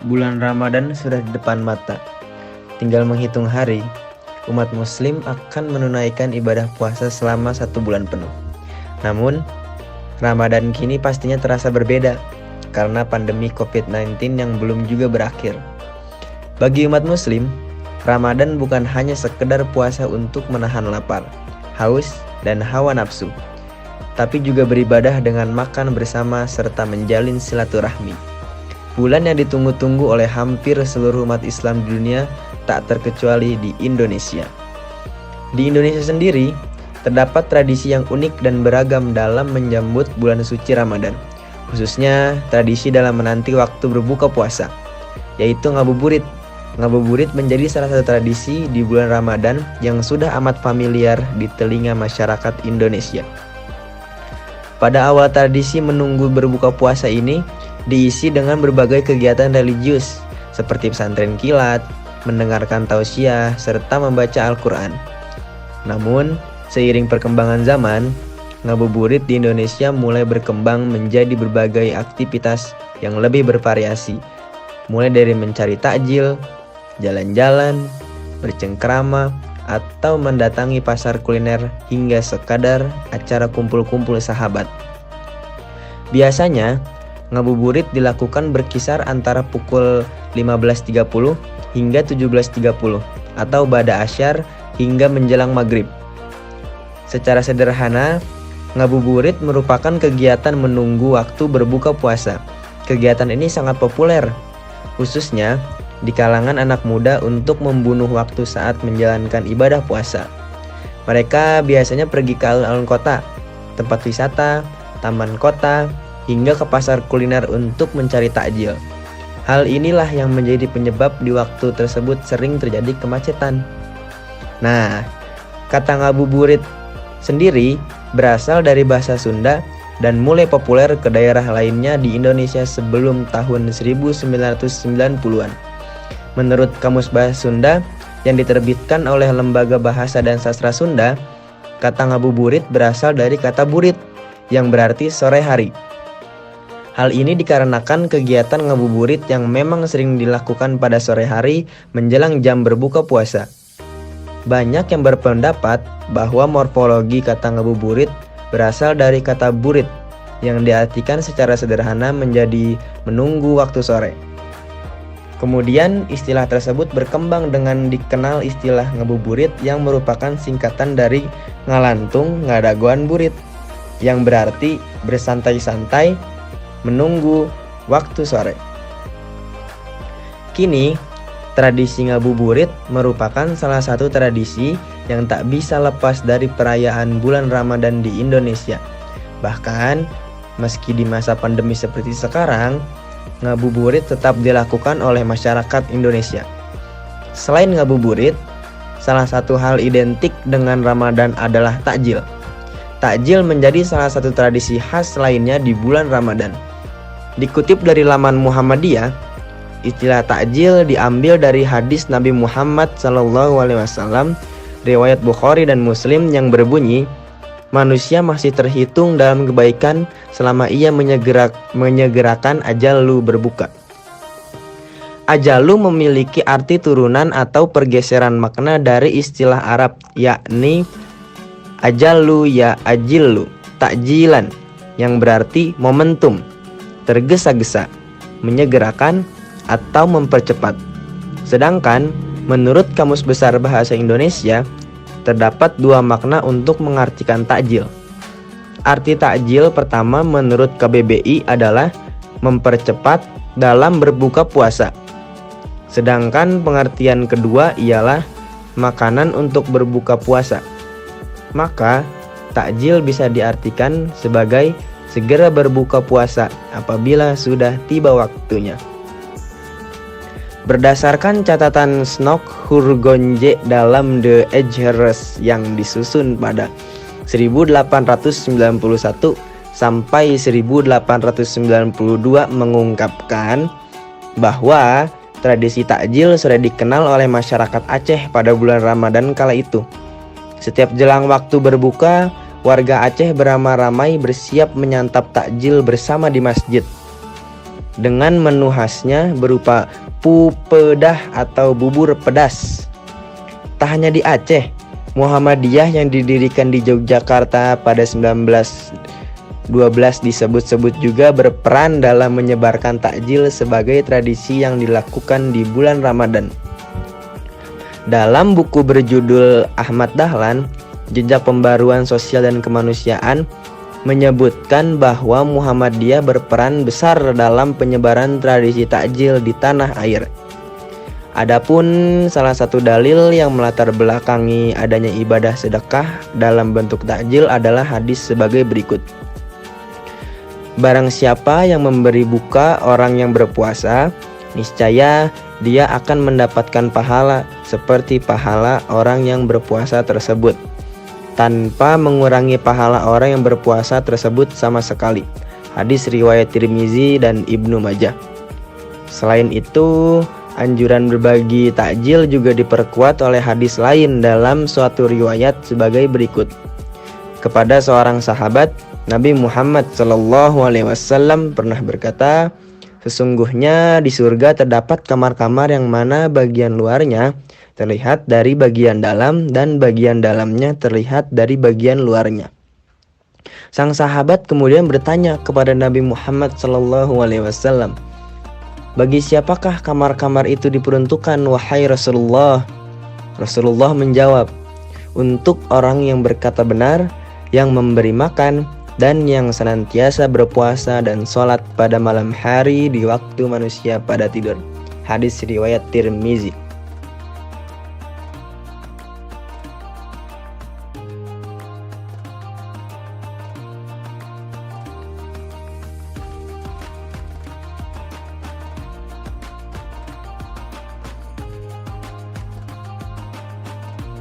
Bulan Ramadan sudah di depan mata. Tinggal menghitung hari, umat muslim akan menunaikan ibadah puasa selama 1 bulan penuh. Namun, Ramadan kini pastinya terasa berbeda karena pandemi COVID-19 yang belum juga berakhir. Bagi umat muslim, Ramadan bukan hanya sekedar puasa untuk menahan lapar, haus, dan hawa nafsu, tapi juga beribadah dengan makan bersama serta menjalin silaturahmi. Bulan yang ditunggu-tunggu oleh hampir seluruh umat Islam di dunia, tak terkecuali di Indonesia. Di Indonesia sendiri, terdapat tradisi yang unik dan beragam dalam menyambut bulan suci Ramadan, khususnya tradisi dalam menanti waktu berbuka puasa, yaitu ngabuburit. Ngabuburit menjadi salah satu tradisi di bulan Ramadan yang sudah amat familiar di telinga masyarakat Indonesia. Pada awal tradisi menunggu berbuka puasa ini diisi dengan berbagai kegiatan religius seperti pesantren kilat, mendengarkan tausiah, serta membaca Al-Quran. Namun, seiring perkembangan zaman, ngabuburit di Indonesia mulai berkembang menjadi berbagai aktivitas yang lebih bervariasi, mulai dari mencari takjil, jalan-jalan, bercengkrama, atau mendatangi pasar kuliner hingga sekadar acara kumpul-kumpul sahabat. Biasanya, ngabuburit dilakukan berkisar antara pukul 15.30 hingga 17.30 atau ba'da asyar hingga menjelang maghrib. Secara sederhana, ngabuburit merupakan kegiatan menunggu waktu berbuka puasa. Kegiatan ini sangat populer, khususnya di kalangan anak muda untuk membunuh waktu saat menjalankan ibadah puasa. Mereka biasanya pergi ke alun-alun kota, tempat wisata, taman kota, hingga ke pasar kuliner untuk mencari takjil. Hal inilah yang menjadi penyebab di waktu tersebut sering terjadi kemacetan. Nah, kata ngabuburit sendiri berasal dari bahasa Sunda dan mulai populer ke daerah lainnya di Indonesia sebelum tahun 1990-an. Menurut Kamus Bahasa Sunda yang diterbitkan oleh Lembaga Bahasa dan Sastra Sunda, kata ngabuburit berasal dari kata burit yang berarti sore hari. Hal ini dikarenakan kegiatan ngabuburit yang memang sering dilakukan pada sore hari menjelang jam berbuka puasa. Banyak yang berpendapat bahwa morfologi kata ngabuburit berasal dari kata burit yang diartikan secara sederhana menjadi menunggu waktu sore. Kemudian istilah tersebut berkembang dengan dikenal istilah ngabuburit yang merupakan singkatan dari ngalantung ngadagoan burit yang berarti bersantai-santai menunggu waktu sore. Kini, tradisi ngabuburit merupakan salah satu tradisi yang tak bisa lepas dari perayaan bulan Ramadan di Indonesia. Bahkan, meski di masa pandemi seperti sekarang, ngabuburit tetap dilakukan oleh masyarakat Indonesia. Selain ngabuburit, salah satu hal identik dengan Ramadan adalah takjil. Takjil menjadi salah satu tradisi khas lainnya di bulan Ramadan. Dikutip dari laman Muhammadiyah, istilah takjil diambil dari hadis Nabi Muhammad SAW, riwayat Bukhari dan Muslim yang berbunyi, manusia masih terhitung dalam kebaikan selama ia menyegerakan ajalu berbuka. Ajalu memiliki arti turunan atau pergeseran makna dari istilah Arab, yakni ajalu ya ajillu, takjilan, yang berarti momentum, tergesa-gesa, menyegerakan, atau mempercepat. Sedangkan, menurut Kamus Besar Bahasa Indonesia, terdapat dua makna untuk mengartikan takjil. Arti takjil pertama menurut KBBI adalah mempercepat dalam berbuka puasa. Sedangkan pengertian kedua ialah makanan untuk berbuka puasa. Maka, takjil bisa diartikan sebagai segera berbuka puasa apabila sudah tiba waktunya. Berdasarkan catatan Snok Hurgonje dalam The Edgeres yang disusun pada 1891 sampai 1892 mengungkapkan bahwa tradisi takjil sudah dikenal oleh masyarakat Aceh pada bulan Ramadan kala itu. Setiap jelang waktu berbuka, warga Aceh beramai-ramai bersiap menyantap takjil bersama di masjid. dengan menu khasnya berupa pupedah atau bubur pedas. Tak hanya di Aceh, Muhammadiyah yang didirikan di Yogyakarta pada 1912 disebut-sebut juga berperan dalam menyebarkan takjil sebagai tradisi yang dilakukan di bulan Ramadan. Dalam buku berjudul Ahmad Dahlan, Jejak Pembaruan Sosial dan Kemanusiaan, menyebutkan bahwa Muhammadiyah berperan besar dalam penyebaran tradisi takjil di tanah air. Adapun salah satu dalil yang melatar belakangi adanya ibadah sedekah dalam bentuk takjil adalah hadis sebagai berikut. Barang siapa yang memberi buka orang yang berpuasa, niscaya dia akan mendapatkan pahala seperti pahala orang yang berpuasa tersebut, tanpa mengurangi pahala orang yang berpuasa tersebut sama sekali. Hadis riwayat Tirmizi dan Ibnu Majah. Selain itu, anjuran berbagi takjil juga diperkuat oleh hadis lain dalam suatu riwayat sebagai berikut. Kepada seorang sahabat, Nabi Muhammad SAW pernah berkata, sesungguhnya di surga terdapat kamar-kamar yang mana bagian luarnya terlihat dari bagian dalam dan bagian dalamnya terlihat dari bagian luarnya. Sang sahabat kemudian bertanya kepada Nabi Muhammad SAW, bagi siapakah kamar-kamar itu diperuntukkan, wahai Rasulullah? Rasulullah menjawab, untuk orang yang berkata benar, yang memberi makan, dan yang senantiasa berpuasa dan sholat pada malam hari di waktu manusia pada tidur. Hadis riwayat Tirmizi.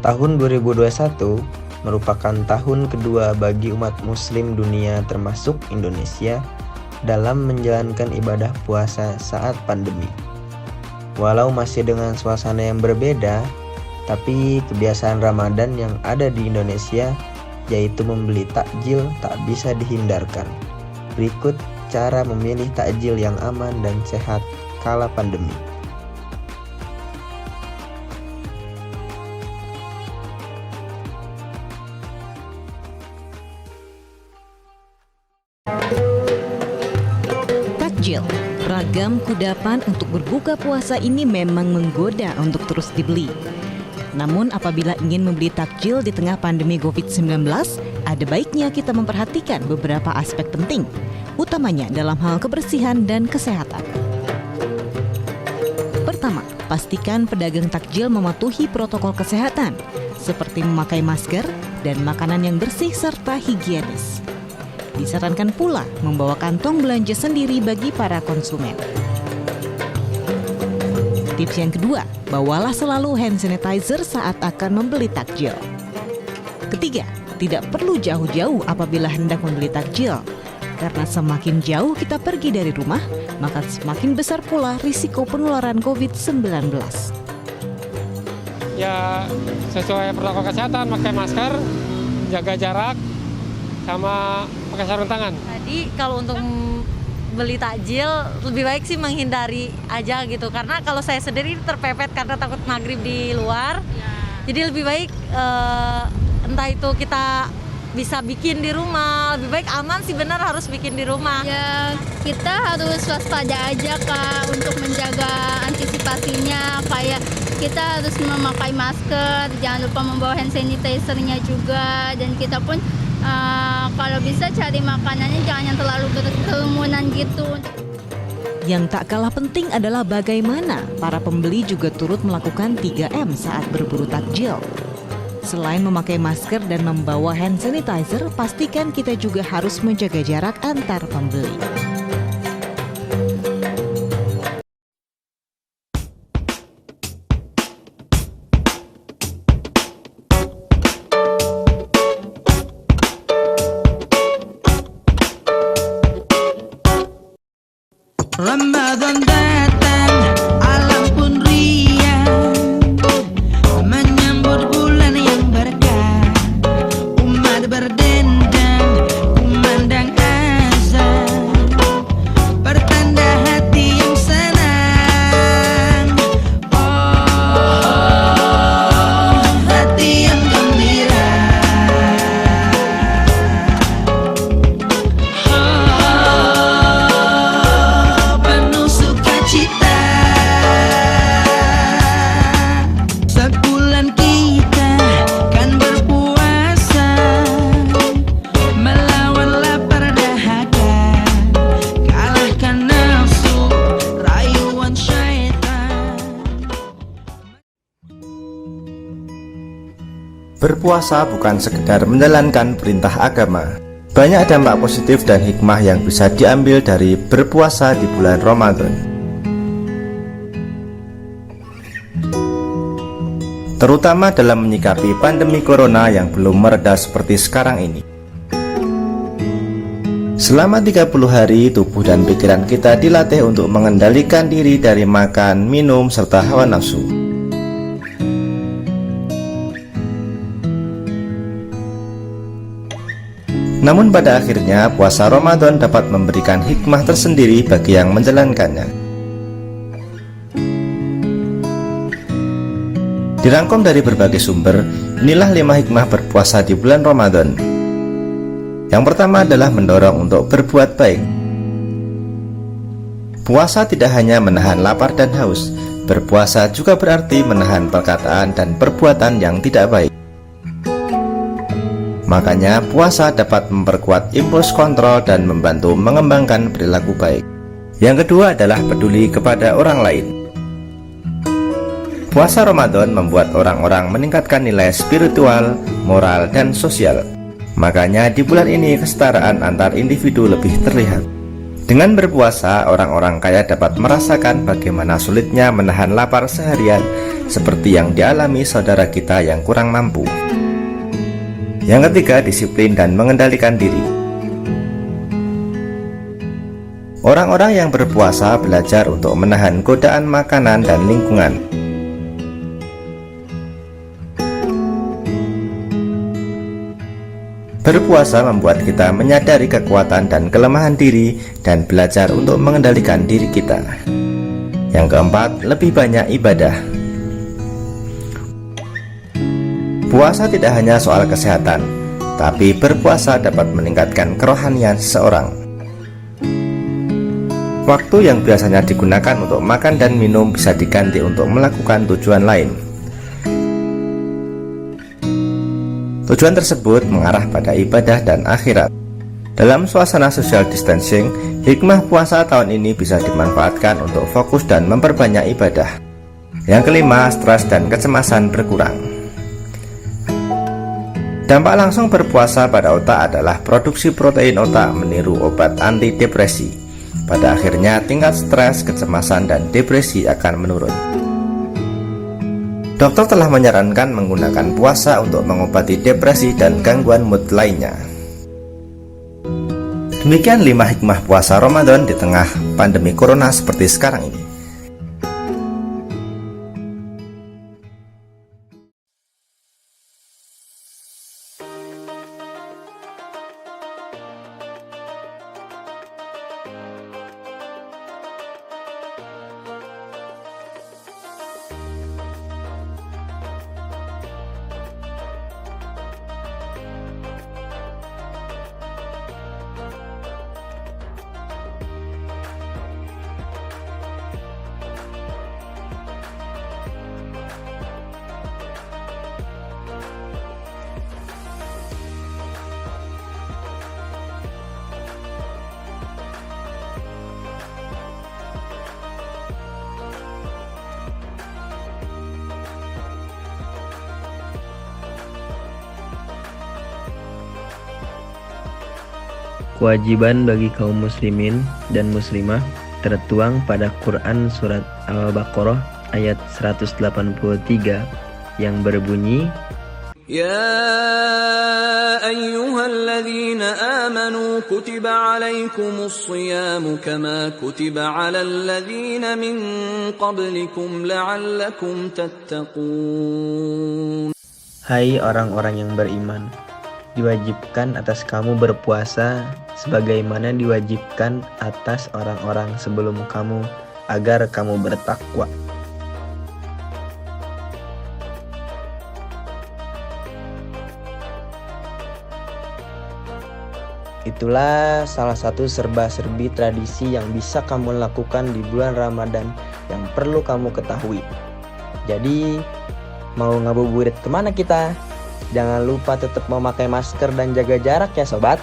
Tahun 2021 merupakan tahun kedua bagi umat muslim dunia termasuk Indonesia dalam menjalankan ibadah puasa saat pandemi. Walau masih dengan suasana yang berbeda, tapi kebiasaan Ramadan yang ada di Indonesia, yaitu membeli takjil, tak bisa dihindarkan. Berikut cara memilih takjil yang aman dan sehat kala pandemi. Takjil, ragam kudapan untuk berbuka puasa ini memang menggoda untuk terus dibeli. Namun apabila ingin membeli takjil di tengah pandemi COVID-19, ada baiknya kita memperhatikan beberapa aspek penting, utamanya dalam hal kebersihan dan kesehatan. Pertama, pastikan pedagang takjil mematuhi protokol kesehatan, seperti memakai masker dan makanan yang bersih serta higienis. Disarankan pula membawa kantong belanja sendiri bagi para konsumen. Tips yang kedua, bawalah selalu hand sanitizer saat akan membeli takjil. Ketiga, tidak perlu jauh-jauh apabila hendak membeli takjil, karena semakin jauh kita pergi dari rumah, maka semakin besar pula risiko penularan COVID-19. Ya, sesuai protokol kesehatan, pakai masker, jaga jarak, sama pakai sarung tangan. Tadi kalau untuk beli takjil lebih baik sih menghindari aja gitu, karena kalau saya sendiri terpepet karena takut maghrib di luar ya. Jadi lebih baik entah itu kita bisa bikin di rumah, lebih baik aman sih, benar harus bikin di rumah ya. Kita harus waspada aja Kak untuk menjaga antisipasinya, kayak kita harus memakai masker, jangan lupa membawa hand sanitizer-nya juga, dan kita pun kalau bisa cari makanannya jangan yang terlalu berkerumunan gitu. Yang tak kalah penting adalah bagaimana para pembeli juga turut melakukan 3M saat berburu takjil. Selain memakai masker dan membawa hand sanitizer, pastikan kita juga harus menjaga jarak antar pembeli. Ramadan datang, alam pun riang, menyambut bulan yang berkah. Umat berdendang, kumandang azan, pertanda hati Berpuasa bukan sekedar menjalankan perintah agama. Banyak dampak positif dan hikmah yang bisa diambil dari berpuasa di bulan Ramadan. Terutama dalam menyikapi pandemi corona yang belum mereda seperti sekarang ini. Selama 30 hari, tubuh dan pikiran kita dilatih untuk mengendalikan diri dari makan, minum, serta hawa nafsu. Namun pada akhirnya, puasa Ramadan dapat memberikan hikmah tersendiri bagi yang menjalankannya. Dirangkum dari berbagai sumber, inilah 5 hikmah berpuasa di bulan Ramadan. Yang pertama adalah mendorong untuk berbuat baik. Puasa tidak hanya menahan lapar dan haus, berpuasa juga berarti menahan perkataan dan perbuatan yang tidak baik. Makanya puasa dapat memperkuat impuls kontrol dan membantu mengembangkan perilaku baik. Yang kedua adalah peduli kepada orang lain. Puasa Ramadan membuat orang-orang meningkatkan nilai spiritual, moral, dan sosial. Makanya di bulan ini kesetaraan antar individu lebih terlihat. Dengan berpuasa, orang-orang kaya dapat merasakan bagaimana sulitnya menahan lapar seharian, seperti yang dialami saudara kita yang kurang mampu. Yang ketiga, disiplin dan mengendalikan diri. Orang-orang yang berpuasa belajar untuk menahan godaan makanan dan lingkungan. Berpuasa membuat kita menyadari kekuatan dan kelemahan diri dan belajar untuk mengendalikan diri kita. Yang keempat, lebih banyak ibadah. Puasa tidak hanya soal kesehatan, tapi berpuasa dapat meningkatkan kerohanian seseorang. Waktu yang biasanya digunakan untuk makan dan minum bisa diganti untuk melakukan tujuan lain. Tujuan tersebut mengarah pada ibadah dan akhirat. Dalam suasana social distancing, hikmah puasa tahun ini bisa dimanfaatkan untuk fokus dan memperbanyak ibadah. Yang kelima, stres dan kecemasan berkurang. Dampak langsung berpuasa pada otak adalah produksi protein otak meniru obat antidepresi. Pada akhirnya tingkat stres, kecemasan, dan depresi akan menurun. Dokter telah menyarankan menggunakan puasa untuk mengobati depresi dan gangguan mood lainnya. Demikian 5 hikmah puasa Ramadan di tengah pandemi corona seperti sekarang ini. Kewajiban bagi kaum muslimin dan muslimah tertuang pada Quran Surat Al-Baqarah ayat 183 yang berbunyi, Ya ayyuhalladzina amanu kutiba alaikumus shiyamu kama kutiba alal ladzina min qablikum la'allakum tattaqun. Hai orang-orang yang beriman, diwajibkan atas kamu berpuasa sebagaimana diwajibkan atas orang-orang sebelum kamu agar kamu bertakwa. Itulah salah satu serba-serbi tradisi yang bisa kamu lakukan di bulan Ramadan yang perlu kamu ketahui. Jadi, mau ngabuburit kemana kita? Jangan lupa tetap memakai masker dan jaga jarak ya sobat.